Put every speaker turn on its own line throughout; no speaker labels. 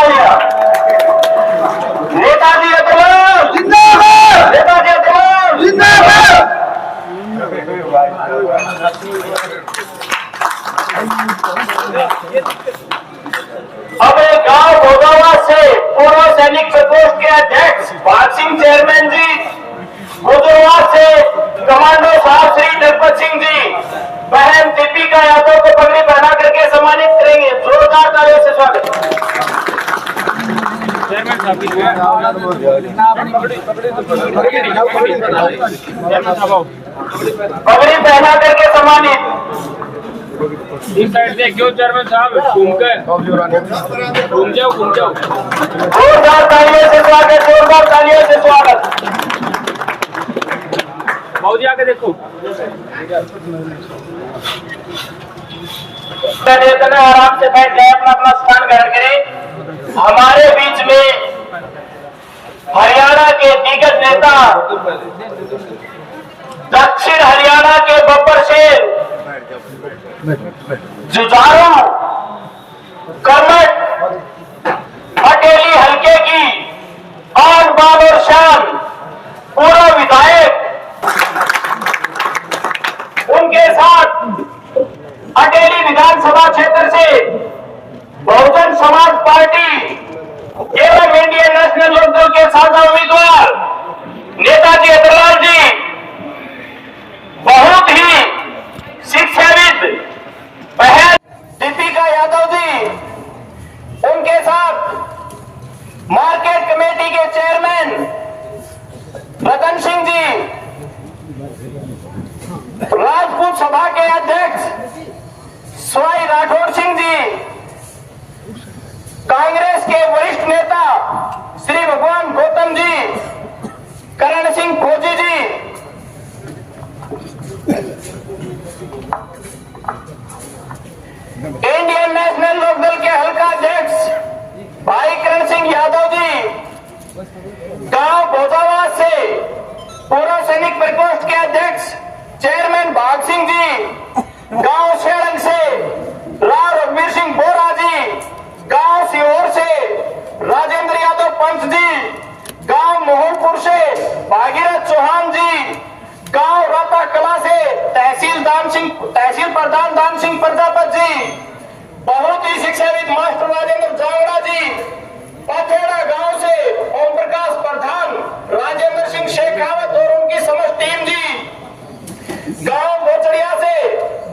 तालियां। नेताजी अतुल जिंदाबाद, नेताजी अतुल जिंदाबाद। अब एक गांव भोगावा से पूर्व सैनिक प्रकोष्ठ के अध्यक्ष भाग सिंह चेयरमैन जी, गुजरात से कमांडो साहब श्री नरपत सिंह जी, बहन दीपिका यादव को पगड़ी पहना करके सम्मानित करेंगे। जोरदार तालियों से स्वागत। पगड़ी पहना करके सम्मानित।
इस साइड से क्यों चेयरमैन साहब घूम जाओ।
जोरदार तालियों से स्वागत, जोरदार तालियों से स्वागत।
भाजी आके देखो।
आराम से बैठ जाए, अपना अपना स्थान ग्रहण करें। हमारे बीच में हरियाणा के दिग्गज नेता, दक्षिण हरियाणा के बब्बर शेर, जुझारू कर्मठ पटेली हल्के की आन बान और शान पूर्व विधायक, उनके साथ अटेली विधानसभा क्षेत्र से बहुजन समाज पार्टी एवं इंडियन नेशनल लोकदल के साझा उम्मीदवार नेताजी अतुल जी, बहुत ही शिक्षाविद बहन दीपिका यादव जी, उनके साथ मार्केट कमेटी के चेयरमैन रतन सिंह जी, राजपूत सभा के अध्यक्ष स्वाई राठौड़ सिंह जी, कांग्रेस के वरिष्ठ नेता श्री भगवान गौतम जी, करण सिंह फौजी जी, इंडियन नेशनल लोकदल के हल्का अध्यक्ष भाई करण सिंह यादव जी, गांव भोजावास से पूर्व सैनिक प्रकोष्ठ के अध्यक्ष चेयरमैन भाग सिंह जी, गांव शेरंग से राव रघुवीर सिंह बोरा जी, गांव सीहोर से राजेंद्र यादव पंत जी, गांव मोहनपुर से भागीरथ चौहान जी, गांव राता कला से तहसील प्रधान दान सिंह प्रजापत जी, बहुत ही शिक्षाविद मास्टर राजेंद्र जांगड़ा जी, पथेड़ा गांव से ओम प्रकाश प्रधान, राजेंद्र सिंह शेखावत और उनकी समस्त टीम जी, गांव बोचड़िया से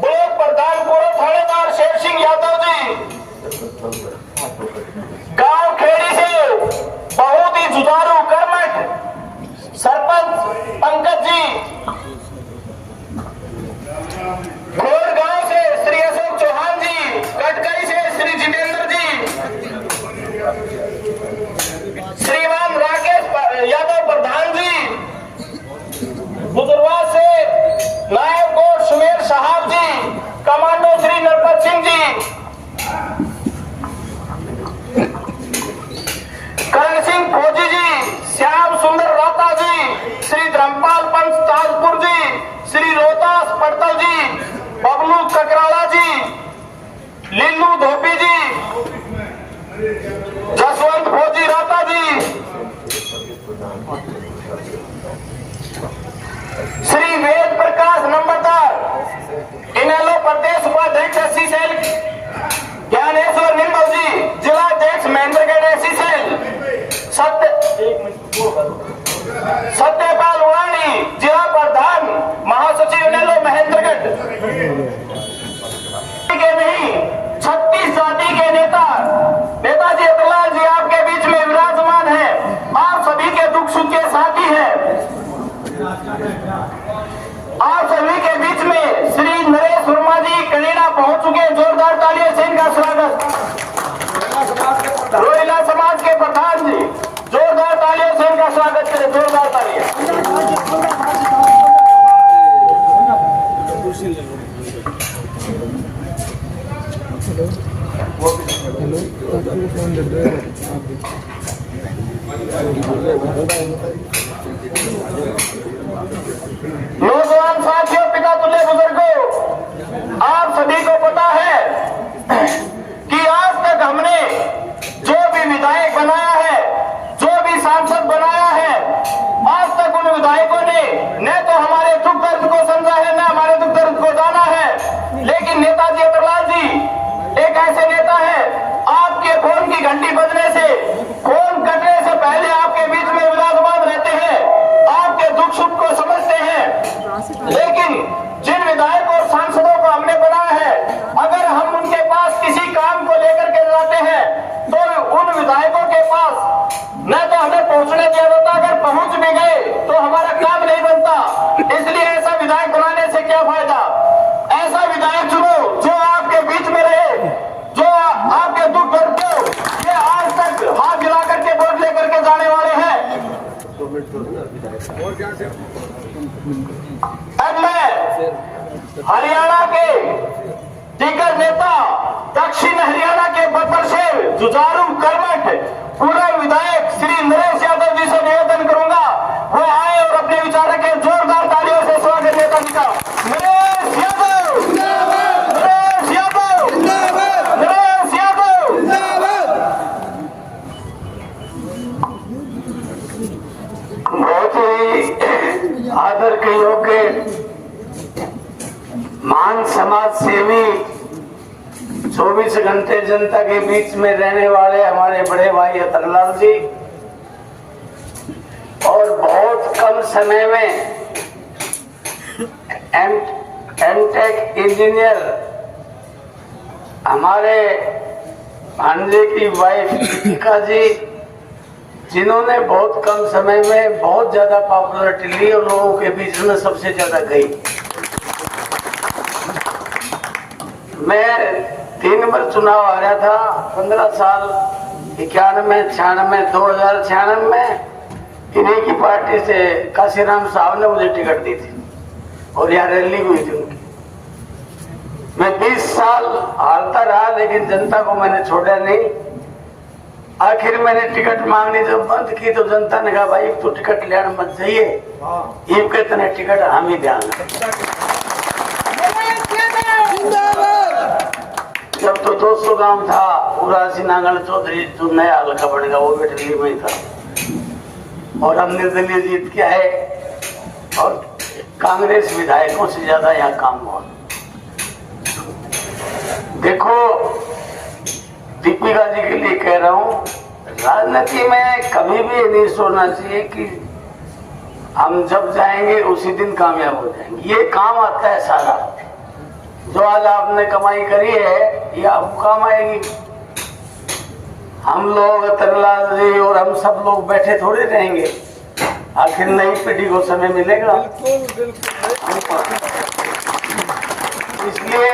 ब्लॉक प्रधान पूर्व थानेदार शेर सिंह यादव जी, गांव खेड़ी से बहुत ही जुझारू कर्मठ सरपंच पंकज जी, घोर गांव से श्री अशोक चौहान जी, कटकरी से श्री जितेंद्र जी, श्रीमान राकेश यादव प्रधान जी, बुजुर्गवास से नायब कोट सुमेर साहब जी, कमांडो श्री नरपत सिंह जी, करण सिंह फौजी जी, श्याम सुंदर राता जी, श्री धर्मपाल पंत ताजपुर जी, श्री रोहतास पड़तल जी, बबलू ककराला जी, लिल्लू धोपी जी, जसवंत फौजी राता जी, श्री वेद प्रकाश नंबरदार, इनेलो प्रदेश उपाध्यक्ष एससी सेल ज्ञानेश्वर निम्बल जी, जिला अध्यक्ष महेंद्रगढ़ एससी सेल, सत्यपाल उड़ानी, जिला प्रधान महासचिव इनेलो महेंद्रगढ़ के नहीं 36 जाति के नेता नेताजी अतुल जी आपके बीच में विराजमान है। आप सभी के दुख सुख के साथी हैं। आप सभी के बीच में श्री नरेश वर्मा जी कनेडा पहुंच चुके, जोरदार तालियों से इनका स्वागत। रोहिला समाज के प्रधान जी, जोरदार तालियों से इनका स्वागत करें, जोरदार तालियां। नौजवान साथियों, पिता तुल्य बुजुर्गों, आप सभी को पता है कि आज तक हमने जो भी अब मैं हरियाणा के दिग्गज नेता दक्षिण हरियाणा के बब्बर से जुझारू कर्मठ पूर्व विधायक श्री नरेश यादव जी से निवेदन करूंगा वो आए और अपने विचार रखें। जोरदार तालियों से स्वागत नेता जी का। नरेश यादव, नरेश यादव, नरेश यादव। बहुत ही आदर के योग्य महान समाज सेवी 24 घंटे जनता के बीच में रहने वाले हमारे बड़े भाई अतरलाल जी और बहुत कम समय में एमटेक इंजीनियर हमारे भांजे की वाइफ दीपिका जी जिन्होंने बहुत कम समय में बहुत ज्यादा पॉपुलरिटी ली और लोगों के बीच में सबसे ज्यादा गई। मैं 3 बार चुनाव हारा था 15 साल 91, 96, 2096 में इन्हीं की पार्टी से काशीराम साहब ने मुझे टिकट दी थी और यहाँ रैली हुई थी उनकी। मैं 20 साल हारता रहा लेकिन जनता को मैंने छोड़ा नहीं। आखिर मैंने टिकट मांगनी जब बंद की तो जनता ने कहा भाई तू टिकट लेना मत चाहिए, ये कहते हैं टिकट हम ही देंगे। जब तो 200 गांव था पूरा सिनागढ़ चौधरी जो नया हल्का बनेगा वो भी दिल्ली में ही था और हम निर्दलीय जीत के आए और कांग्रेस विधायकों से ज्यादा यहाँ काम हुआ। देखो दीपिका जी के लिए कह रहा हूँ राजनीति में कभी भी ये नहीं सोचना चाहिए कि हम जब जाएंगे उसी दिन कामयाब हो जाएंगे। ये काम आता है सारा जो आज आपने कमाई करी है ये आपको काम आएगी। हम लोग अतरलाल जी और हम सब लोग बैठे थोड़े रहेंगे, आखिर नई पीढ़ी को समय मिलेगा। इसलिए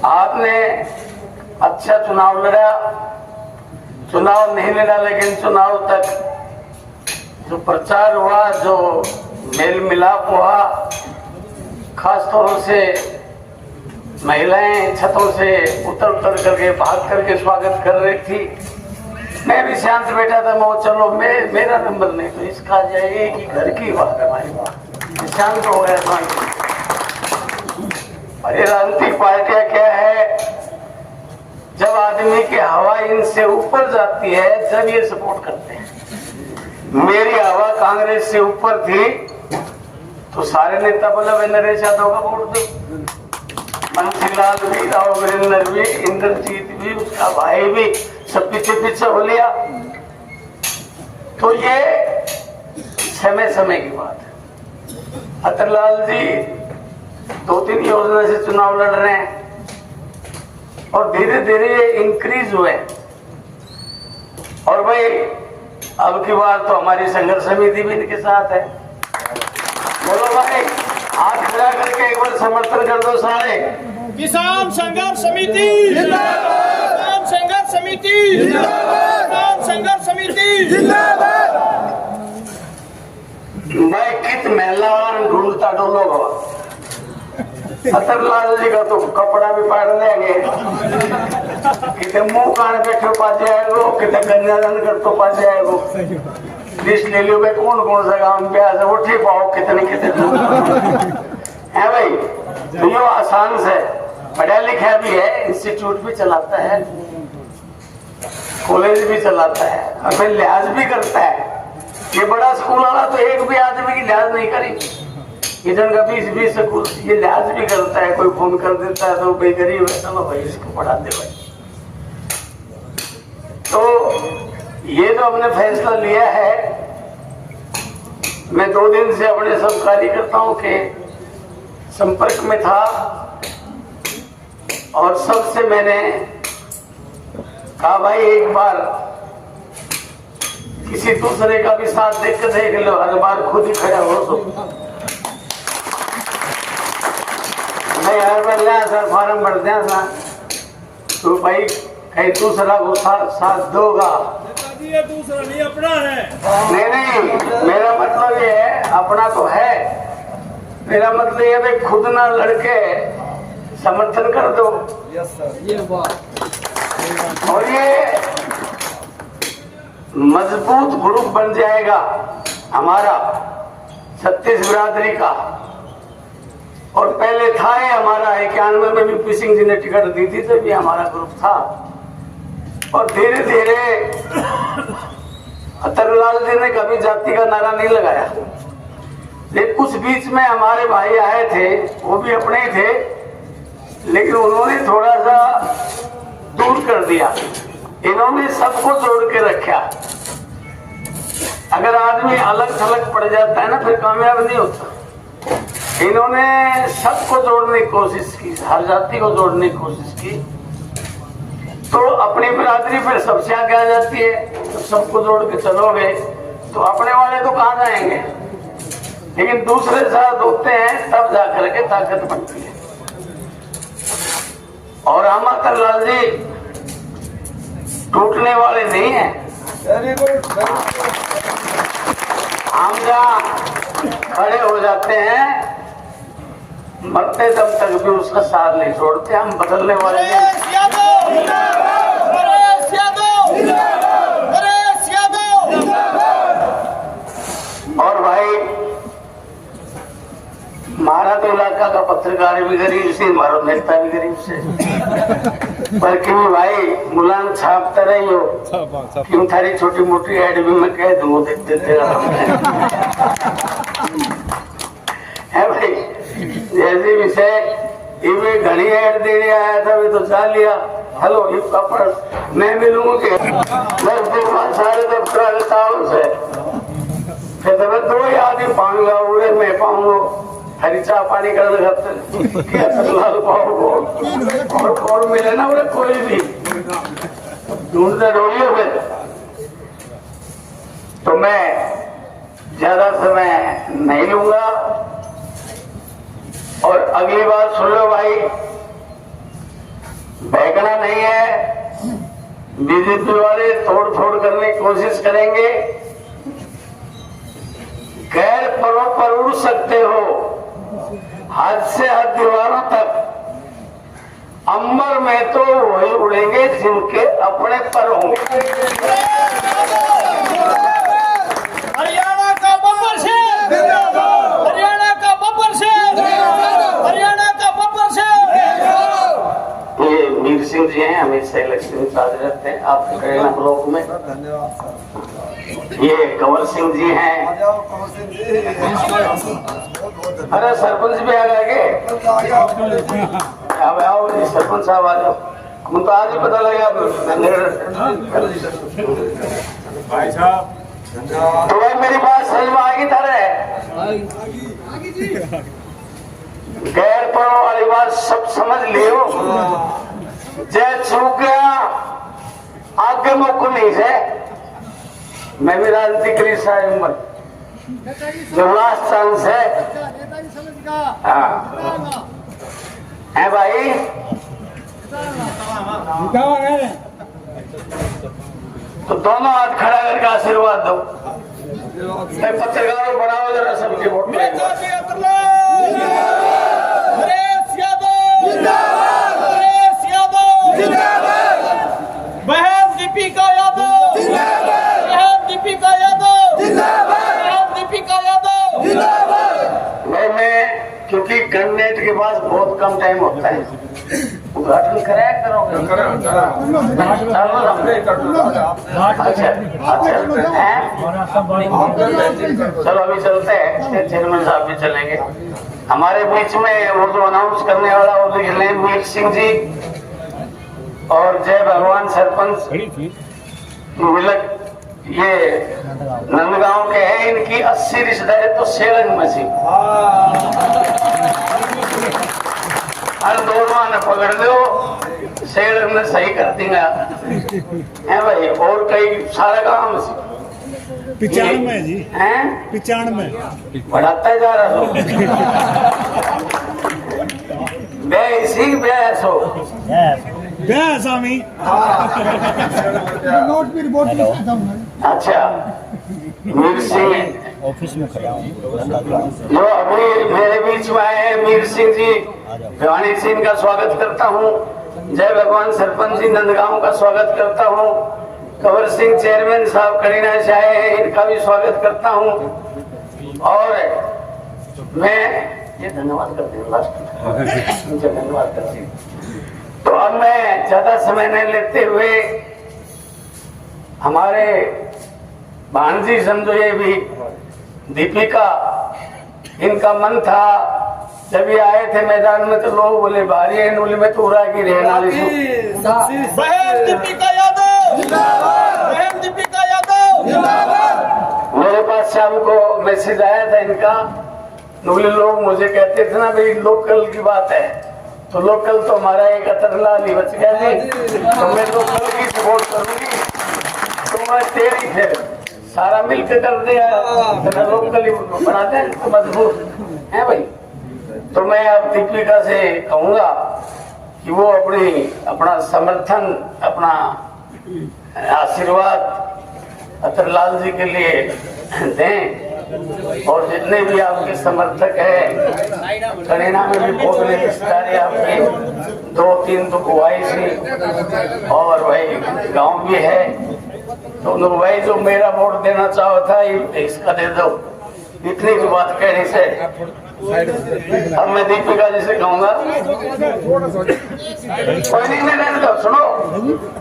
आपने अच्छा चुनाव लड़ा, चुनाव नहीं लड़ा लेकिन चुनाव तक जो प्रचार हुआ, जो मेल मिलाप हुआ, खास तौर से महिलाएं छतों से उतर करके भाग करके स्वागत कर रही थी। मैं भी शांत बैठा था, मैं चलो मेरा नंबर नहीं तो इसका जाएगी कि घर की बात है हमारी बात, शांत हो गया था। और ये राजनीतिक पार्टियां क्या है, जब आदमी की हवा इनसे ऊपर जाती है जब ये सपोर्ट करते हैं। मेरी हवा कांग्रेस से ऊपर थी तो सारे नेता बोला नरेश यादव का वोट दो, मनसीलाल भी, राव वीरेंद्र भी, इंद्रजीत भी, उसका भाई भी, सब पीछे पीछे हो लिया। तो ये समय समय की बात है। अतरलाल जी 2-3 योजना से चुनाव लड़ रहे हैं और धीरे धीरे ये इंक्रीज हुए। और भाई अब की बार तो हमारी संघर्ष समिति भी इनके साथ है। बोलो भाई हाथ खड़ा करके एक बार समर्थन कर दो सारे।
किसान संघर्ष समिति जिंदाबाद, किसान संघर्ष समिति जिंदाबाद, किसान संघर्ष समिति जिंदाबाद।
मैं कित महिला ढूंढता डोलोगा, अतरलाल जी का तो कपड़ा भी पाड़ लेंगे, कितने मुंह कान बैठे पा जाएगो, कितने कन्यादान कर तो पा जाएगो। लिस्ट ले लो भाई कौन कौन सा काम पे आज वो ठीक पाओ कितने कितने है भाई। तो ये आसान से पढ़ा लिखा भी है, इंस्टीट्यूट भी चलाता है, कॉलेज भी चलाता है, अपने लिहाज भी करता है। ये बड़ा स्कूल वाला तो एक भी आदमी की लिहाज नहीं करी, इधर का 20-20 स्कूल ये लिहाज भी करता है। कोई फोन कर देता है तो भाई गरीब है चलो भाई इसको पढ़ा दे भाई। तो ये जो हमने फैसला लिया है, मैं 2 दिन से अपने सब कार्यकर्ताओं के संपर्क में था और सबसे मैंने कहा भाई एक बार किसी दूसरे का भी साथ देख के देख लो, हर बार खुद ही खड़ा हो तो नहीं हर बार सर फॉर्म भर दिया था तो भाई कहीं दूसरा को साथ दोगा
ये दूसरा नहीं अपना है।
नहीं नहीं, मेरा मतलब ये है, अपना तो है, मेरा मतलब ये है खुद ना लड़के समर्थन कर दो।
ये बात
और ये मजबूत ग्रुप बन जाएगा हमारा छत्तीस बिरादरी का। और पहले था ये हमारा 91 में भी पी सिंह जी ने टिकट दी थी, तभी हमारा ग्रुप था। और धीरे धीरे अतरलाल जी ने कभी जाति का नारा नहीं लगाया, लेकिन कुछ बीच में हमारे भाई आए थे, वो भी अपने ही थे, लेकिन उन्होंने थोड़ा सा दूर कर दिया। इन्होंने सबको जोड़ के रखा। अगर आदमी अलग थलग पड़ जाता है ना, फिर कामयाब नहीं होता। इन्होंने सबको जोड़ने की कोशिश की, हर जाति को जोड़ने की कोशिश की, तो अपनी बिरादरी फिर सबसे आगे आ जाती है। तो सबको जोड़ के चलोगे तो अपने वाले तो कहाँ जाएंगे, लेकिन दूसरे साथ होते हैं तब जाकर के ताकत बनती है। और हम अतरलाल जी टूटने वाले नहीं है। हम जहाँ खड़े हो जाते हैं, मरते दम तक भी उसका साथ नहीं छोड़ते। हम बदलने वाले नहीं। और भाई हमारा तो इलाका का पत्रकार भी गरीब से, हमारा नेता भी गरीब से, पर क्यों भाई मुलायम छापते रही हो, क्यों थारी छोटी मोटी ऐड भी मैं कह दूँ देखते है भाई। जैसे विषय ये घड़ी ऐड देने आया था, वे तो जा लिया। हेलो ये कपड़ मैं मिलूंगी 10 दिन बाद सारे दफ्तर से, फिर तो दो ही आदमी पाऊंगा, उड़े मैं पाऊंगा हरी चाह पानी कर और मिले ना उन्हें कोई भी ढूंढते रहोगे फिर। तो मैं ज्यादा समय नहीं लूंगा। और अगली बात सुन लो भाई, बहकना नहीं है। बीजेपी वाले तोड़ फोड़ करने की कोशिश करेंगे, गैर परों पर उड़ सकते हो, हद से हद दीवारों तक। अंबर में तो वही उड़ेंगे जिनके अपने पर होंगे।
हरियाणा का बब्बर शेर, हरियाणा का बब्बर शेर, हरियाणा का बब्बर शेर।
ये वीर सिंह जी हैं, हमेशा इलेक्शन में साथ रहते हैं आपके करेला ब्लॉक में। ये कंवर सिंह जी हैं। अरे सरपंच भी आ गए, अब आओ जी सरपंच साहब आ जाओ। मुझे तो आज ही पता लगा
भाई साहब।
तो भाई मेरी बात समझ में आएगी तरह गैर पढ़ो वाली बात सब समझ लियो। जय चूक गया आगे मुख नहीं से, मैं भी राजनीति करी सारी उम्र, जो लास्ट चांस है। हाँ है भाई, तो दोनों हाथ खड़ा करके आशीर्वाद दो। पत्रकारों बढ़ाओ जरा सबके वोट।
बहन दीपिका यादव, बहन दीपिका यादव, बहन दीपिका यादव।
मैं क्योंकि कैंडिडेट के पास बहुत कम टाइम होता है, उद्घाटन कराया करोगे। चलो अभी चलते हैं, चेयरमैन साहब भी चलेंगे हमारे बीच में। वो जो अनाउंस करने वाला वो लिख लें, वीर सिंह जी और जय भगवान सरपंच मिलक, ये नंदगांव के हैं। इनकी 80 रिश्तेदारी तो सेलंग में सी। हर दोनों ने पकड़ दो, सेलंग में सही कर देंगे है भाई। और कई सारा गांव से
95 जी
हैं,
95
बढ़ाता जा रहा हो। बे इसी बहस हो
जय स्वामी।
नोट भी रिपोर्ट लिखा था उन्होंने।
अच्छा, मीर सिंह
ऑफिस में खड़ा हूँ।
जो अभी मेरे बीच में आए हैं, मीर सिंह जी, भिवानी सिंह का स्वागत करता हूँ। जय भगवान सरपंच जी नंदगांव का स्वागत करता हूँ। कंवर सिंह चेयरमैन साहब करीना से आए हैं, इनका भी स्वागत करता हूँ। और मैं ये धन्यवाद करती हूँ, लास्ट मुझे धन्यवाद करती हूँ। तो अब मैं ज्यादा समय नहीं लेते हुए हमारे भांजी समझो, ये भी दीपिका, इनका मन था जब ये आए थे मैदान में तो लोग बोले भारी है नूली में तो उड़ा की रहना।
बहन दीपिका यादव जिंदाबाद, बहन दीपिका यादव जिंदाबाद।
मेरे पास शाम को मैसेज आया था इनका। नूली लोग मुझे कहते थे ना भाई लोकल की बात है, तो लोकल तो हमारा एक अतरलाल ही बच गया जी, तो मैं लोकल की सपोर्ट करूंगी। तो मैं तेरी फिर सारा मिलकर कर दिया, तो लोकल ही बनाते हैं तो मजबूत है भाई। तो मैं अब दीपिका से कहूंगा कि वो अपना समर्थन, अपना आशीर्वाद अतरलाल जी के लिए दें। और जितने भी आपके समर्थक हैं, करीना में भी बहुत रिश्तेदार आपके 2-3 तो बुआई थी और भाई गांव भी है, तो भाई जो मेरा वोट देना चाहो था इसका दे दो। इतनी की बात कहने से अब मैं दीपिका जी से कहूंगा, कोई नहीं रहने दो, सुनो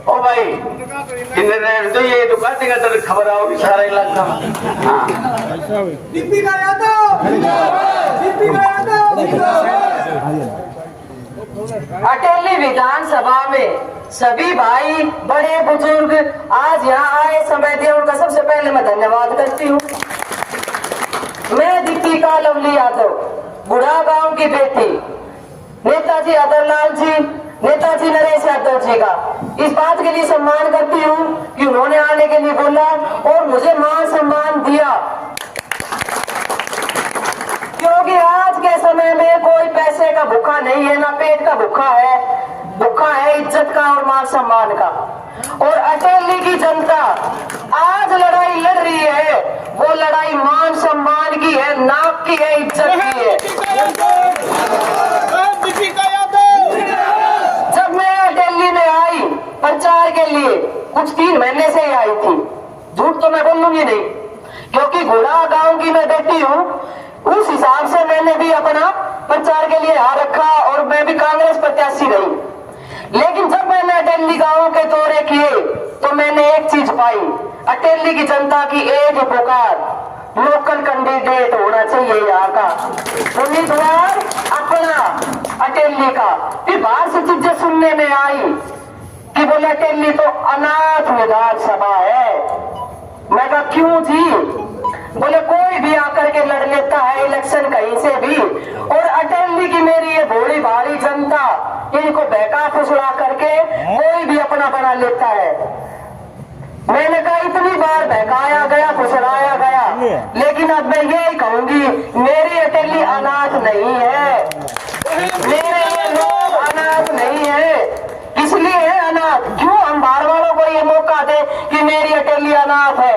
ओ भाई, इन्हें रहने दो, ये दुकान का तो खबर आओगी सारा इलाका में। हाँ,
दीपिका यादव दीपिका यादव।
अटेली विधानसभा में सभी भाई बड़े बुजुर्ग आज यहाँ आए, समय दिया, उनका सबसे पहले मैं धन्यवाद करती हूँ। मैं दीपिका लवली यादव, बुढ़ा गांव की बेटी, नेताजी अतरलाल जी, नेताजी नरेश यादव जी का इस बात के लिए सम्मान करती हूँ कि उन्होंने आने के लिए बोला और मुझे मान सम्मान दिया, क्योंकि आज के समय में कोई पैसे का भूखा नहीं है, ना पेट का भूखा है, भूखा है इज्जत का और मान सम्मान का। और अटेली की जनता आज लड़ाई लड़ रही है, वो लड़ाई मान सम्मान की है, नाक की है, इज्जत की है।
दीपिका यादव
जब मैं अटेली में आई प्रचार के लिए, कुछ 3 महीने से ही आई थी, झूठ तो मैं बोलूंगी नहीं, क्योंकि घोड़ा गांव की मैं बेटी हूँ, उस हिसाब से मैंने भी अपना प्रचार के लिए आ रखा और मैं भी कांग्रेस प्रत्याशी रही। लेकिन जब मैंने अटेली गांव के दौरे किए तो मैंने एक चीज पाई, अटेली की जनता की एक पुकार, लोकल कैंडिडेट होना चाहिए यहाँ का उम्मीदवार अपना अटेली का। फिर बाहर से चीजें सुनने में आई कि बोले अटेली तो अनाथ विधानसभा है। मैं कहा क्यों जी? बोले कोई भी आकर के लड़ लेता है इलेक्शन कहीं से भी, और अटेली की मेरी ये भोली भारी जनता इनको बहका फुसला करके कोई भी अपना बना लेता है। मैंने कहा इतनी बार बहकाया गया, फुसलाया गया, लेकिन अब मैं यही कहूंगी, मेरी अटेली अनाथ नहीं है, मेरे ये लोग अनाथ नहीं है। इसलिए है अनाथ, क्यों हम बाहर वालों को ये मौका दे कि मेरी अटेली अनाथ है।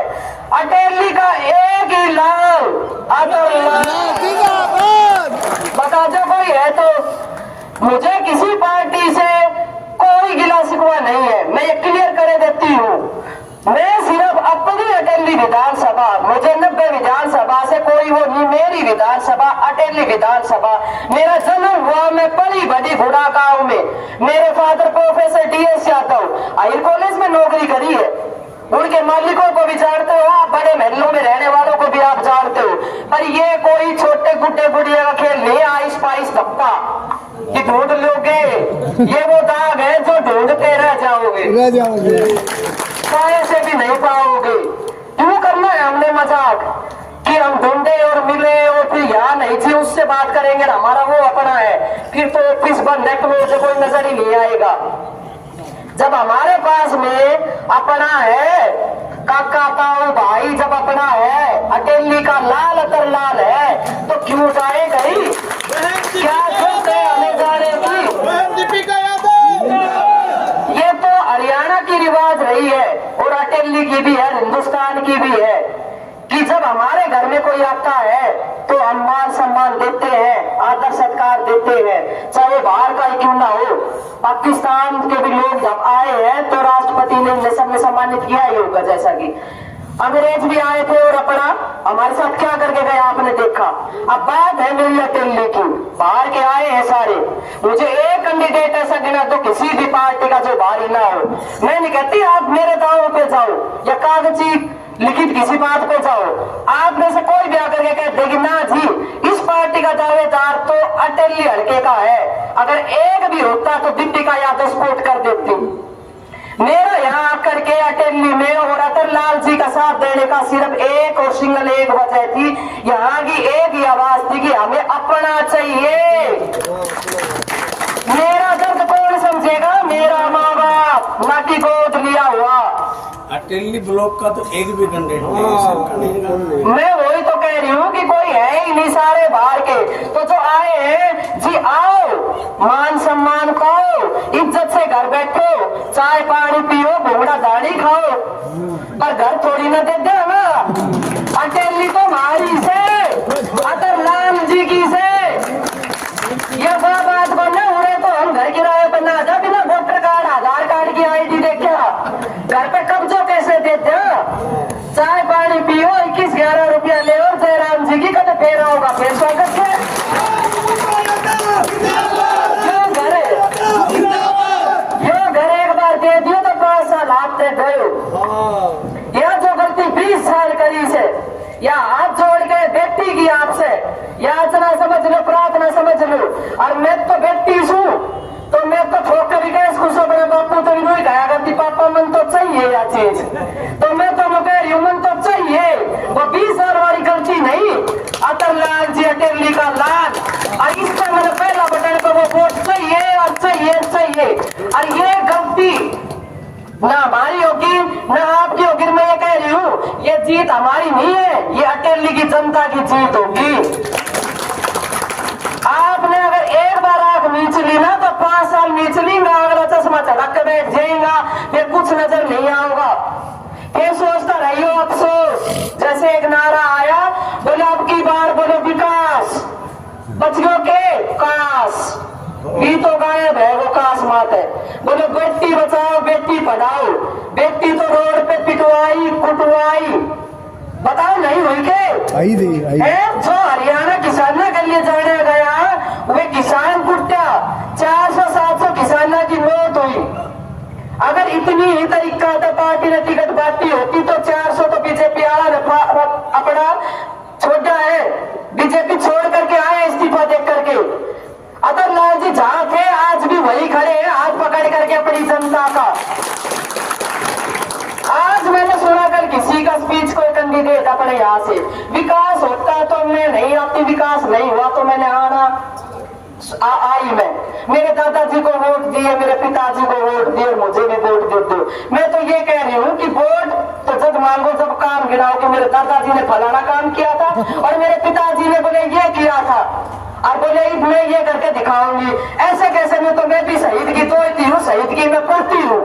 अटेली का एक ही लाल बता दो कोई है तो। मुझे किसी पार्टी से कोई गिला शिकवा नहीं है, मैं ये क्लियर कर देती हूँ। मैं सिर्फ अपनी अटेली विधानसभा, मुझे 90 विधानसभा से कोई वो नहीं, मेरी विधानसभा अटेली विधानसभा। मेरा जन्म हुआ, मैं पली बड़ी घोड़ा गांव में, मेरे father professor DS Yadav higher college में नौकरी करी है, उनके मालिकों को भी जानते हो आप, बड़े महलों में रहने वालों को भी आप जानते हो। पर ये कोई छोटे गुड्डे गुड़िया का खेल नहीं, आइस पाइस धप्पा कि ढूंढ लोगे, ये वो दाग है जो ढूंढते रह जाओगे, पाए से भी नहीं पाओगे। क्यों करना है हमने मजाक कि हम ढूंढे और मिले और फिर यहाँ नहीं थी उससे बात करेंगे, हमारा वो अपना है, फिर तो ऑफिस बंद है, क्लोज से कोई नजर ही नहीं आएगा। जब हमारे पास में अपना है, काका ताऊ भाई जब अपना है, अटेली का लाल अतरलाल है, तो क्यों जाए कहीं? क्या सोचते हमें जाने की?
दीपिका यादव
तो हम मान सम्मान देते हैं, आदर सत्कार देते हैं, चाहे बाहर का ही क्यों ना हो। पाकिस्तान के भी लोग जब आए हैं तो राष्ट्रपति ने इन्हें सबने सम्मानित किया ही होगा। जैसा कि अंग्रेज भी आए थे और अपना हमारे साथ क्या करके गए आपने देखा। अब बात है मेरी अकेले की, बाहर के आए हैं सारे, मुझे एक कैंडिडेट ऐसा गिना तो किसी भी पार्टी का जो बाहरी ना हो। मैं नहीं कहती आप मेरे दावों पे जाओ या कागजी लिखित किसी बात पे जाओ, आप में से कोई भी आकर के कहते कि ना जी इस पार्टी का दावेदार तो अटेली हल्के का है, अगर एक भी होता तो दीपिका यादव सपोर्ट कर देती। मेरा यहाँ आकर के अटेली में और अतरलाल जी का साथ देने का सिर्फ एक और सिंगल एक वजह थी, यहाँ की एक ही आवाज थी कि हमें अपना चाहिए। मेरा दर्द कौन समझेगा, मेरा माँ बाप, ना कि गोद लिया हुआ।
अटेली ब्लॉक का तो एक भी कैंडिडेट नहीं।
मैं वही तो कह रही हूँ कि कोई है ही नहीं, सारे बाहर के। तो जो आए हैं जी आओ, मान सम्मान खाओ, इज्जत से घर बैठो, चाय पानी पियो, घूमना दाढ़ी खाओ, पर घर थोड़ी ना दे दे ना। अटेली तो हमारी से, अतरलाल जी की से, ये बात को न उड़े तो हम घर किराए पर ना जा, बिना वोटर कार्ड आधार कार्ड की ID देखा घर पे कब्जो कैसे देते हो। चाय पानी पियो, 21-11 रुपया ले और जयराम जी की कद फेरा होगा, फिर स्वागत है। यो घर एक बार दे दियो तो 5 साल आपने गयो। यह जो गलती 20 साल करी से, या हाथ जोड़ के बेटी की आपसे, याचना समझ लो, प्रार्थना समझ लो। और मैं तो बेटी हूँ तो मैं तो ठोक कर गैस खुश हो मेरे बापू तो भी गया करती, पापा मन तो चाहिए या चीज, तो मैं तो कह रही हूँ मन तो चाहिए। वो 20 साल वाली गलती नहीं, अतरलाल जी अटेली का लाल, और इसका मैंने पहला बटन पर वो वोट चाहिए और चाहिए चाहिए। और ये गलती ना हमारी होगी ना आपकी होगी। मैं ये कह रही हूँ ये जीत हमारी नहीं है, ये अटेली की जनता की जीत होगी। आपने अगर एक बार आंख नीच ली ना तो 5 साल नीच लेंगे, अगला चश्मा चढ़ा के बैठ जाएगा, फिर कुछ नजर नहीं आऊंगा, फिर सोचता रहियो अफसोस। जैसे एक नारा आया, बोले अब की बार बोलो विकास, बच्चियों के काश, गीतों गायब है वो काश मात है। बोले बेटी बचाओ बेटी पढ़ाओ, बेटी तो रोड पे पिटवाई कुटवाई, बताओ नहीं हुई के
आई दी
जो हरियाणा किसाना के लिए जाने गया वे किसान कुट्टा 400-700 किसाना की मौत हुई। अगर इतनी ही तरीका था पार्टी ने टिकट बांटी होती तो 400 तो बीजेपी वाला ने अपना छोड़ा है, बीजेपी छोड़ करके आए इस्तीफा देख करके। अतरलाल जी जहां थे आज भी वही खड़े हैं, हाथ पकड़ करके अपनी जनता का। आज मैंने सुना कर किसी का स्पीच कोई कैंडिडेट अपने यहाँ से, विकास होता तो मैं नहीं आती, विकास नहीं हुआ तो मैंने आना आई। मैं मेरे दादाजी को वोट दिए, मेरे पिताजी को वोट दिए, मुझे भी वोट दे दो। मैं तो ये कह रही हूँ कि वोट तो जब मांगो जब काम गिनाओ कि मेरे दादाजी ने फलाना काम किया था और मेरे पिताजी ने बोले ये किया था और बोले मैं ये करके दिखाऊंगी। ऐसे कैसे में तो मैं भी शहीद की तोड़ती हूँ, शहीद की मैं पढ़ती हूँ,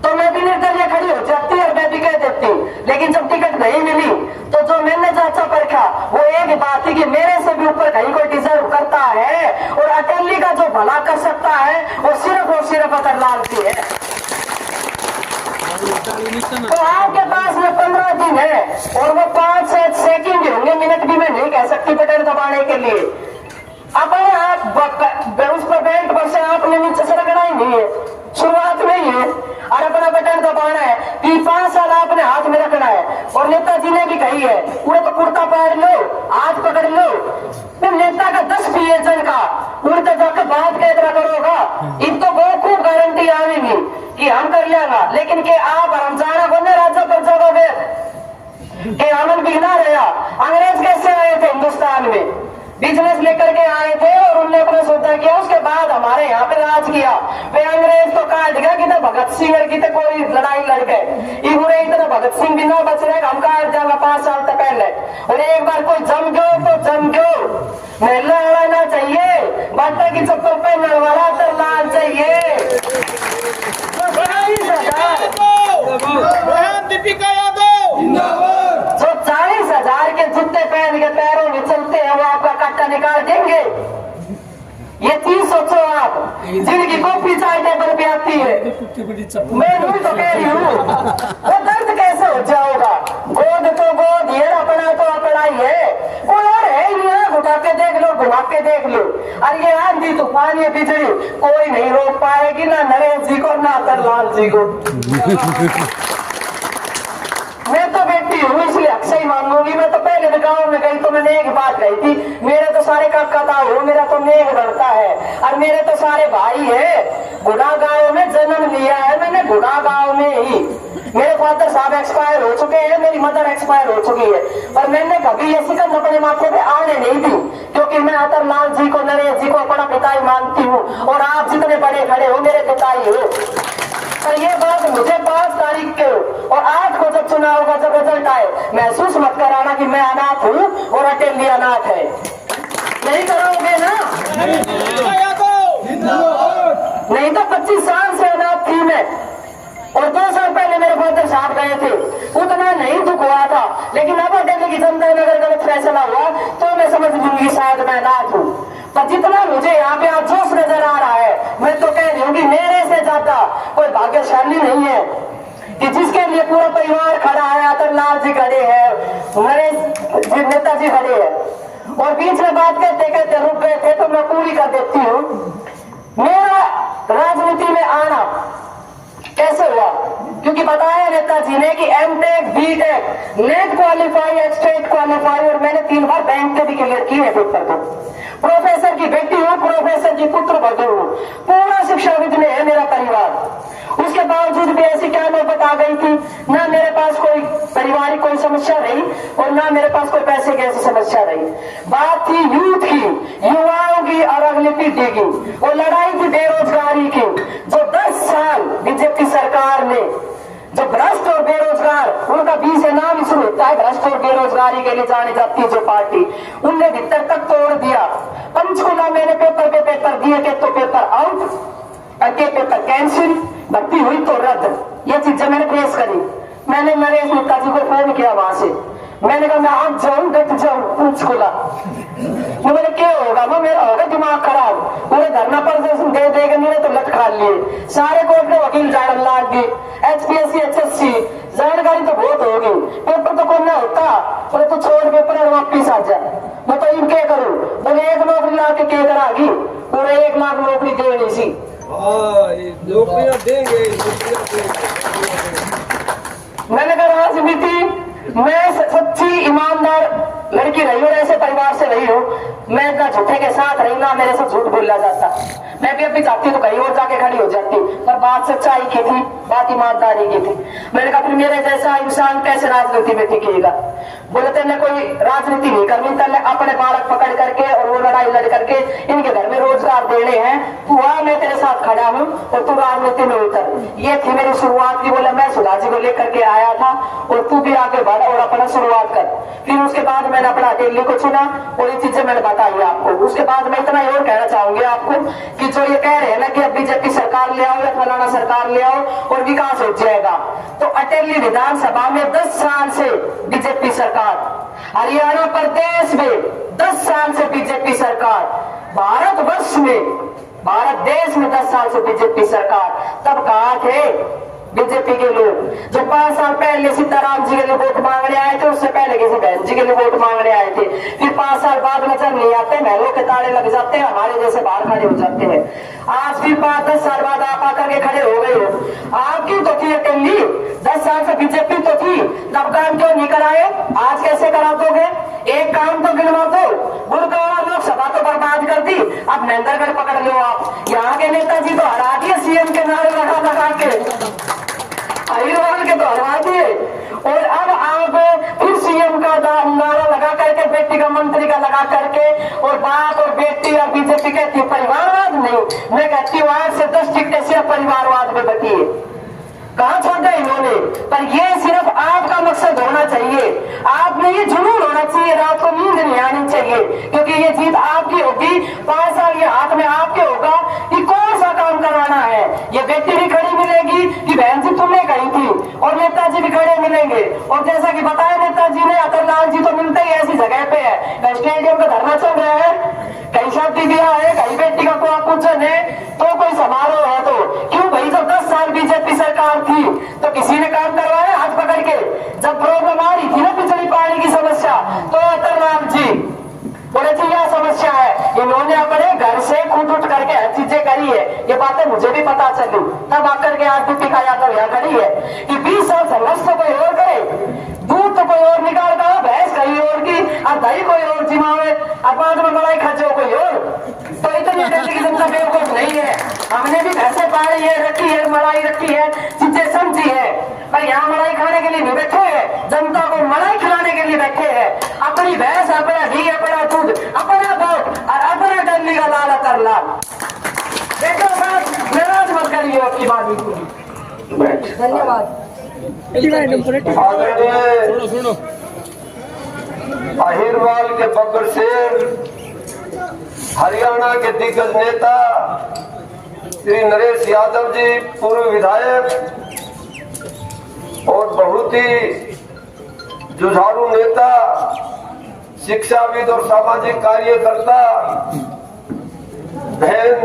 तो मैं भी निर्दलीय खड़ी हो जाती और मैं भी कह देती। लेकिन जब टिकट नहीं मिली तो जो मैंने जांचा परखा वो एक बात थी कि मेरे से भी ऊपर कहीं कोई डिजर्व करता है और अटेली का जो भला कर सकता है वो सिर्फ और सिर्फ अतरलाल जी है। तो आपके पास में 15 दिन है और वो 5 सेकंड होंगे, मिनट भी मैं नहीं कह सकती बटन दबाने के लिए। अपने आप उस पर बेल्ट पर से आपने नीचे से रखना ही नहीं है, शुरुआत में ही है, और अपना बटन दबाना है कि 5 साल आपने हाथ में रखना है। और नेताजी ने भी कही है पूरे तो कुर्ता पहन लो, हाथ पकड़ लो, फिर नेता का 10 PA का उड़ते जाकर बात कह तरह करोगा, इनको बहुत खूब गारंटी आएगी कि हम कर लेगा। लेकिन के आप रमजाना को राज्य पर जगोगे कि अमन बिगना रहा। अंग्रेज कैसे आए थे हिंदुस्तान में, बिजनेस लेकर के आए थे और उनने अपना सौदा किया, उसके बाद हमारे यहाँ पे राज किया। वे अंग्रेज तो काट गया कि भगत सिंह की तो कोई लड़ाई लड़ गए, इन्होंने इतना भगत सिंह बिना बच रहे हम काट जाएगा 5 साल तक पहले। और एक बार कोई जम गयो तो जम गयो, महिला लड़ाना चाहिए, बाटा की चप्पल पहनने वाला अतरलाल चाहिए।
दीपिका यादव
जो 40,000 के जूते पहन के पैरों में चलते होते हैं वो आपका कट्टा निकाल देंगे। ये चीज सोचो आप, जिनकी कॉफी चाय टेबल पे आती है। मैं वही तो कह रही हूँ, वो दर्द कैसे हो जाओगा। गोद तो गोद, ये अपना तो अपना ही है, कोई और है ही नहीं। उठा के देख लो, घुमा के देख लो। और ये आंधी तूफान, ये बिजली कोई नहीं रोक पाएगी, ना नरेश जी को ना तरलाल जी को। मैं तो बेटी हूँ इसलिए अक्सर ही मांगूंगी। मैं तो पहले भी गाँव में गई तो मैंने एक बात कही थी, मेरे तो सारे काका ताऊ, मेरा तो नेक बनता है और मेरे तो सारे भाई है। गुड़ा गांव में जन्म लिया है मैंने, गुड़ा गांव में ही। मेरे फादर साहब एक्सपायर हो चुके हैं, मेरी मदर एक्सपायर हो चुकी है, पर मैंने कभी ये सिकंद अपने माथे पे आने नहीं दी, क्योंकि मैं अतरलाल जी को, नरेश जी को अपना पिता ही मानती हूँ। और आप जितने बड़े खड़े हो मेरे पिता ही हो। और ये बात मुझे 5 तारीख के और 8 को जब चुनाव का जब रिजल्ट आए, महसूस मत कराना कि मैं अनाथ हूँ और अटेली अनाथ है। नहीं करोगे ना? नहीं तो 25 साल से अनाथ थी मैं। और 2 साल पहले मेरे फादर साहब गए थे, उतना नहीं दुख हुआ था। लेकिन अब अटेली की जनता ने अगर गलत फैसला हुआ तो मैं समझ लूंगी शायद मैं अनाथ हूँ। पर जितना मुझे यहाँ पे आज जोश नजर आ रहा है, मैं तो कह रही हूँ कि मेरे से ज्यादा कोई भाग्यशाली नहीं है कि जिसके लिए पूरा परिवार खड़ा है। अतरलाल जी खड़े हैं, नरेश जी, नेताजी खड़े हैं। और बीच में बात कहते कहते रुक गए थे, तो मैं पूरी कर देती हूँ। मेरा राजनीति में आना कैसे हुआ? क्योंकि बताया नेताजी ने कि MTech, BTech, NET qualify, state qualify, और मैंने 3 बार बैंक के भी क्लियर किए हैं पेपर को। प्रोफेसर की बेटी हूँ, प्रोफेसर की पुत्र बधू हूँ, पूरा शिक्षाविद में है मेरा परिवार। उसके बावजूद भी ऐसी क्या नौबत आ गई थी, ना मेरे पास कोई पारिवारिक कोई समस्या रही और ना मेरे पास कोई पैसे की ऐसी समस्या रही। बात थी यूथ की, युवाओं की और अगली पीढ़ी की। वो लड़ाई थी बेरोजगारी की, जो 10 साल बीजेपी सरकार ने, जो भ्रष्ट और बेरोजगार, उनका 20 से नाम ही शुरू होता है, भ्रष्ट और बेरोजगारी के लिए जानी जाती है जो पार्टी, उनने भीतर तक तोड़ दिया। पंचकुला मैंने पेपर पे पेपर दिए थे तो पेपर आउट, के पेपर कैंसिल, भर्ती हुई तो रद्द। ये चीजें मैंने प्रेस करी। मैंने नरेश नेताजी को फोन किया वहां से, मैंने कहा मैं आज जाऊं, डट जाऊं पंचकुला। वो मैंने क्या होगा, वो मेरा होगा दिमाग खराब, पूरे धरना प्रदर्शन दे देगा, मेरे तो लट खा लिए। सारे कोर्ट के वकील जान लाग गए, HPSC HSC जानकारी तो बहुत होगी, पेपर तो कोई ना होता। बोले तो छोड़ पेपर और वापिस आ जा। मैं तो इन क्या करूं? बोले 1 नौकरी ला के क्या करागी? पूरे 1 लाख नौकरी देनी सी।
नौकरियां देंगे।
मैंने कहा राजनीति, मैं सच्ची ईमानदार लड़की रही हूँ, ऐसे परिवार से रही हूँ, मैं ना झूठे के साथ रही, ना मेरे से झूठ बोला जाता। मैं भी अभी चाहती तो कहीं और जाके खड़ी हो जाती, पर बात सच्चाई की थी, बात ईमानदारी की थी। मैंने कहा फिर मेरे जैसा इंसान कैसे राजनीति में टिकेगा? बोले तेने कोई राजनीति नहीं करनी, तेने अपने बालक पकड़ करके और वो लड़ाई लड़ करके इनके घर में रोजगार देने हैं, तू आ, मैं तेरे साथ खड़ा हूँ और तू राजनीति में उतर। ये थी मेरी शुरुआत की। बोले मैं सुधा जी को लेकर के आया था और तू भी आगे बढ़ और अपना शुरुआत कर। फिर उसके बाद मैंने अपना अटेली को चुना और ये चीजें मैंने बताई आपको। उसके बाद मैं इतना और कहना चाहूंगी आपको कि जो ये कह रहे हैं ना कि अब बीजेपी सरकार ले आओ या फलाना सरकार ले आओ और विकास हो जाएगा, तो अटेली विधानसभा में 10 साल से बीजेपी सरकार, हरियाणा प्रदेश में 10 साल से बीजेपी सरकार, भारतवर्ष में, भारत देश में 10 साल से बीजेपी सरकार। तब कहा थे बीजेपी के लोग जो 5 साल पहले सीताराम जी के लिए वोट मांगने आए थे, उससे पहले किसी बहन जी के लिए वोट मांगने आए थे, फिर 5 साल बाद नजर नहीं आते, महलों के ताले लग जाते हैं, हमारे जैसे बाहर खड़े हो जाते हैं। आज फिर 5-10 साल बाद आप आकर के खड़े हो गए हो। आपकी तो थी अटेली, 10 साल से बीजेपी तो थी, तब काम क्यों नहीं कराए? आज कैसे करा दोगे? एक काम तो गिनवा दो। गुड़गांव लोकसभा तो बर्बाद कर दी, अब महेंद्रगढ़ पकड़ लो आप। यहाँ के नेताजी तो हरा दिए सीएम के नारे लगा लगा के, के तो हरा दिए, और अब आप फिर सीएम का नारा लगा करके, बेटी का मंत्री का लगा करके, और बाप और बेटी और बीजेपी कहती है परिवारवाद नहीं। मैं कहती हूँ 8 से 10 टिकटें सिर्फ परिवारवाद में बची है। कहाँ छोड़ा इन्होंने? पर ये सिर्फ आपका मकसद होना चाहिए, आप में ये जुनून होना चाहिए, रात को नींद नहीं आनी चाहिए, क्योंकि ये जीत आपकी होगी। 5 साल ये हाथ में आपके होगा कि कौन सा काम करवाना है। ये बेटी भी खड़ी मिलेगी कि बहन जी तुमने कही थी, और नेताजी भी खड़े मिलेंगे। और जैसा कि बताया नेताजी ने, अतरलाल जी तो मिलते ही ऐसी जगह पे है, कहीं स्टेडियम का धरना चल रहा है, कहीं शादी ब्याह है, कहीं बेटी का कोई पूछन है, तो कोई समारोह है, तो क्यों भाई? जब 10 साल बीजेपी सरकार थी तो किसी ने काम करवाया हाथ पकड़ के? जब प्रॉब्लम आ रही थी ना बिजली पानी की समस्या, तो अतरलाल जी बोले जी यह समस्या है, इन्होंने अपने घर से खुद उठ करके हर चीजें करी है। ये बातें मुझे भी पता चली, तब आकर के आज दीपिका यादव यहाँ खड़ी है कि 20 साल संघर्ष तो कोई और करे, दूध तो कोई और निकालता हो, भैंस कहीं और की, और दही कोई और जिमावे, और बाद में मलाई खर्चे हो कोई और। तो इतनी दिल्ली की जनता बेवकूफ नहीं है, हमने भी भैंसे पाली है, रखी है, मलाई रखी है, चीजें समझी है। पर यहाँ मलाई खाने के लिए नहीं बैठे हैं, जनता को मलाई खिलाने के लिए बैठे हैं। अपनी भैंस, अपना घी, अपना दूध, अपना वोट और अपना दिल्ली का लाल अतरलाल। देखो साथ नाराज मत करिए आपकी बात भी। धन्यवाद।
सुनो
अहिरवाल के बब्बर शेर, हरियाणा के दिग्गज नेता श्री नरेश यादव जी, पूर्व विधायक और बहुत ही जुझारू नेता, शिक्षाविद और सामाजिक कार्यकर्ता बहन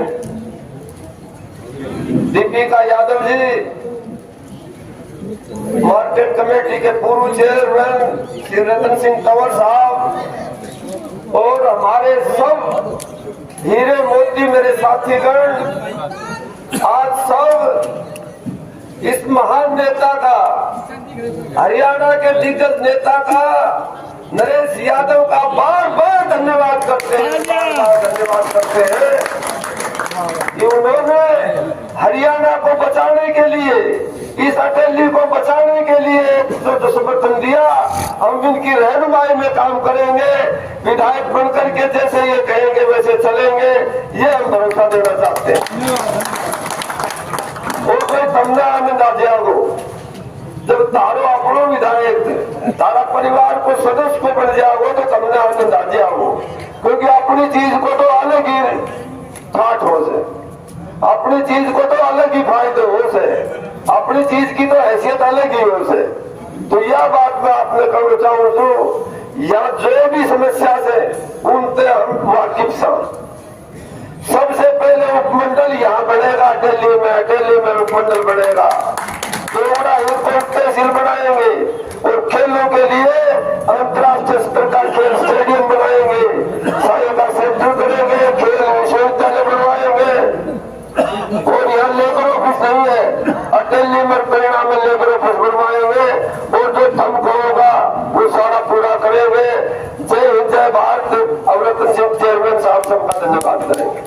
दीपिका यादव जी, मार्केट कमेटी के पूर्व चेयरमैन श्री रतन सिंह तंवर साहब, और हमारे सब हीरे मोती मेरे साथीगण, आज सब इस महान नेता का, हरियाणा के दिग्गज नेता का, नरेश यादव का बार बार धन्यवाद करते हैं, धन्यवाद करते हैं कि उन्होंने हरियाणा को बचाने के लिए, इस अटेली को बचाने के लिए जो समर्थन दिया, हम इनकी रहनुमाई में काम करेंगे, विधायक बनकर के जैसे ये कहेंगे वैसे चलेंगे, ये हम भरोसा देना चाहते हैं। और कोई तमना आनंद आ जाओ, जब तारो अपनो विधायक तारा परिवार को सदस्य को बन जाओ तो तमना आनंद आ जाओ, क्योंकि अपनी चीज को तो अलग ही ठाठ हो से, अपनी चीज को तो अलग ही फायदे हो से, अपनी चीज की तो हैसियत अलग ही हो से। तो यह बात मैं आपने कहना चाहूँ तो यहाँ जो भी समस्या से उनसे हम वाकिफ सब। सबसे पहले उपमंडल यहाँ बनेगा दिल्ली में उपमंडल बनेगा, थोड़ा एयरपोर्ट तहसील बनाएंगे और खेलों के लिए अंतर्राष्ट्रीय स्तर का खेल स्टेडियम बनाएंगे, सहायता सेंटर करेंगे, खेल विश्वविद्यालय बनवाएंगे। और यहाँ लेबर ऑफिस नहीं है, दिल्ली में परिणाम में लेबर ऑफिस बनवाएंगे, और जो थमको होगा वो सारा पूरा करेंगे। जय हिंद, जय भारत। अमृत सिंह चेयरमैन साहब सबका धन्यवाद करेंगे।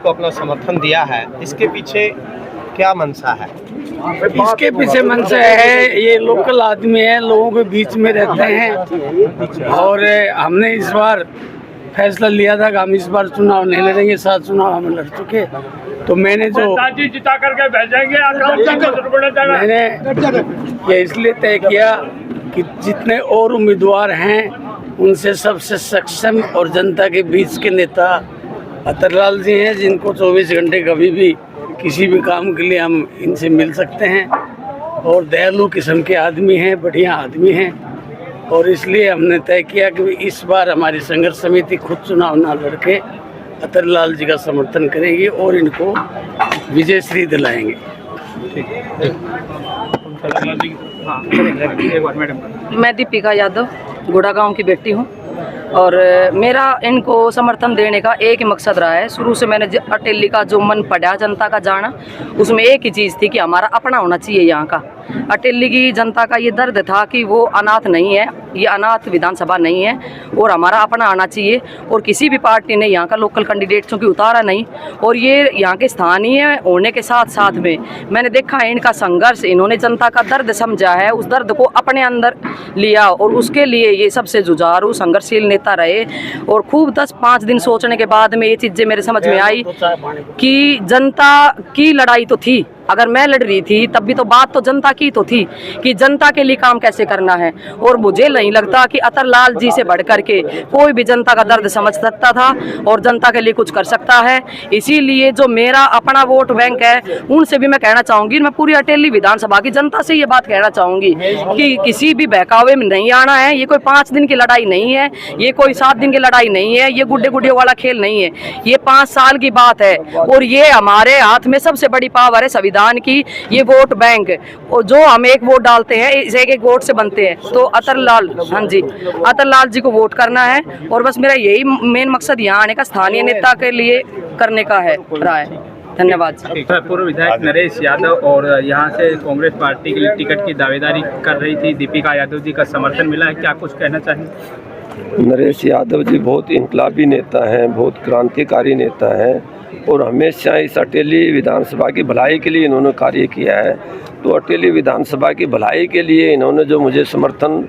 को अपना समर्थन दिया है, इसके पीछे क्या मंशा है?
इसके पीछे मंशा है, ये लोकल आदमी है, लोगों के बीच में रहते हैं, और हमने इस बार फैसला लिया था कि हम इस बार चुनाव नहीं लड़ेंगे, 7 चुनाव हम लड़ चुके। तो मैंने जो
जिता करके भेजेंगे,
मैंने ये इसलिए तय किया कि जितने और उम्मीदवार हैं उनसे सबसे सक्षम और जनता के बीच के नेता अतरलाल जी हैं, जिनको 24 घंटे कभी भी किसी भी काम के लिए हम इनसे मिल सकते हैं, और दयालु किस्म के आदमी हैं, बढ़िया आदमी हैं। और इसलिए हमने तय किया कि इस बार हमारी संघर्ष समिति खुद चुनाव ना लड़के अतरलाल जी का समर्थन करेगी और इनको विजय श्री दिलाएंगे।
मैं दीपिका यादव गुड़ा गांव की बेटी हूं, और मेरा इनको समर्थन देने का एक ही मकसद रहा है। शुरू से मैंने अटेली का जो मन पड़ा जनता का जाना, उसमें एक ही चीज़ थी कि हमारा अपना होना चाहिए। यहाँ का अटेली की जनता का ये दर्द था कि वो अनाथ नहीं है, ये अनाथ विधानसभा नहीं है, और हमारा अपना आना चाहिए। और किसी भी पार्टी ने यहाँ का लोकल कैंडिडेट्स की उतारा नहीं, और ये यहाँ के स्थानीय होने के साथ साथ में मैंने देखा है इनका संघर्ष, इन्होंने जनता का दर्द समझा है, उस दर्द को अपने अंदर लिया, और उसके लिए ये सबसे जुझारू संघर्षशील नेता रहे। और खूब 10-5 दिन सोचने के बाद में ये चीज़ें मेरे समझ में आई कि जनता की लड़ाई तो थी, अगर मैं लड़ रही थी तब भी तो बात तो जनता की तो थी कि जनता के लिए काम कैसे करना है। और मुझे नहीं लगता कि अतर लाल जी से बढ़ करके कोई भी जनता का दर्द समझ सकता था और जनता के लिए कुछ कर सकता है। इसीलिए जो मेरा अपना वोट बैंक है उनसे भी मैं कहना चाहूंगी, मैं पूरी अटेली विधानसभा की जनता से ये बात कहना चाहूंगी कि किसी भी बहकावे में नहीं आना है। ये कोई 5 दिन की लड़ाई नहीं है, ये कोई 7 दिन की लड़ाई नहीं है, ये गुड्डे गुड्डियों वाला खेल नहीं है, ये 5 साल की बात है। और ये हमारे हाथ में सबसे बड़ी पावर है संविधान की, ये वोट बैंक। और जो हम एक वोट डालते हैं इस एक वोट से बनते हैं। तो अतर लाल, हाँ जी, अतर लाल जी को वोट करना है। और बस मेरा यही मेन मकसद यहाँ आने का स्थानीय नेता के लिए करने का है राय। धन्यवाद।
पूर्व विधायक नरेश यादव और यहाँ से कांग्रेस पार्टी के लिए टिकट की दावेदारी कर रही थी दीपिका यादव जी का समर्थन मिला है, क्या कुछ कहना चाहेंगे?
नरेश यादव जी बहुत इनकलाबी नेता हैं, बहुत क्रांतिकारी नेता हैं और हमेशा इस अटेली विधानसभा की भलाई के लिए इन्होंने कार्य किया है। तो अटेली विधानसभा की भलाई के लिए इन्होंने जो मुझे समर्थन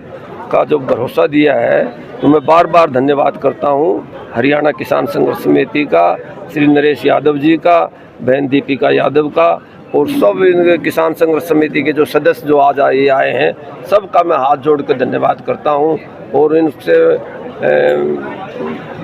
का जो भरोसा दिया है तो मैं बार बार धन्यवाद करता हूँ हरियाणा किसान संघर्ष समिति का, श्री नरेश यादव जी का, बहन दीपिका यादव का और सब किसान संघर्ष समिति के जो सदस्य जो आज आए हैं सबका मैं हाथ जोड़कर धन्यवाद करता हूं और इनसे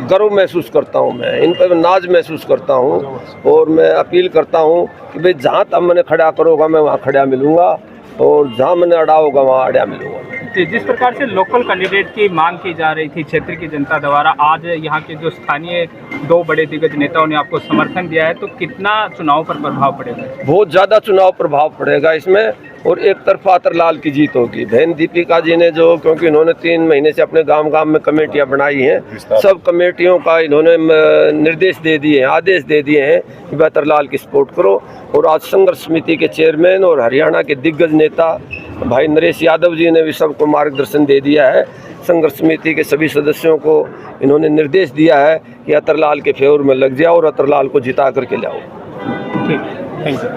गर्व महसूस करता हूं, मैं इन पर नाज महसूस करता हूं और मैं अपील करता हूं कि भाई जहां तक मैंने खड़ा करोगा मैं वहां खड़ा मिलूंगा और जहां मैंने अड़ा होगा वहां अड़ा मिलूंगा।
जिस प्रकार से लोकल कैंडिडेट की मांग की जा रही थी क्षेत्र की जनता द्वारा, आज यहाँ के जो स्थानीय 2 बड़े दिग्गज नेताओं ने आपको समर्थन दिया है, तो कितना चुनाव पर प्रभाव पड़ेगा?
बहुत ज़्यादा चुनाव प्रभाव पड़ेगा इसमें और एक तरफा अतरलाल की जीत होगी। बहन दीपिका जी ने जो, क्योंकि इन्होंने 3 महीने से अपने गांव में कमेटियां बनाई हैं, सब कमेटियों का इन्होंने निर्देश दे दिए हैं, आदेश दे दिए हैं कि अतरलाल की सपोर्ट करो। और आज संघर्ष समिति के चेयरमैन और हरियाणा के दिग्गज नेता भाई नरेश यादव जी ने भी सबको मार्गदर्शन दे दिया है। संघर्ष समिति के सभी सदस्यों को इन्होंने निर्देश दिया है कि अतरलाल के फेवर में लग जाओ और अतरलाल को जिता करके लाओ।
ठीक, थैंक यू।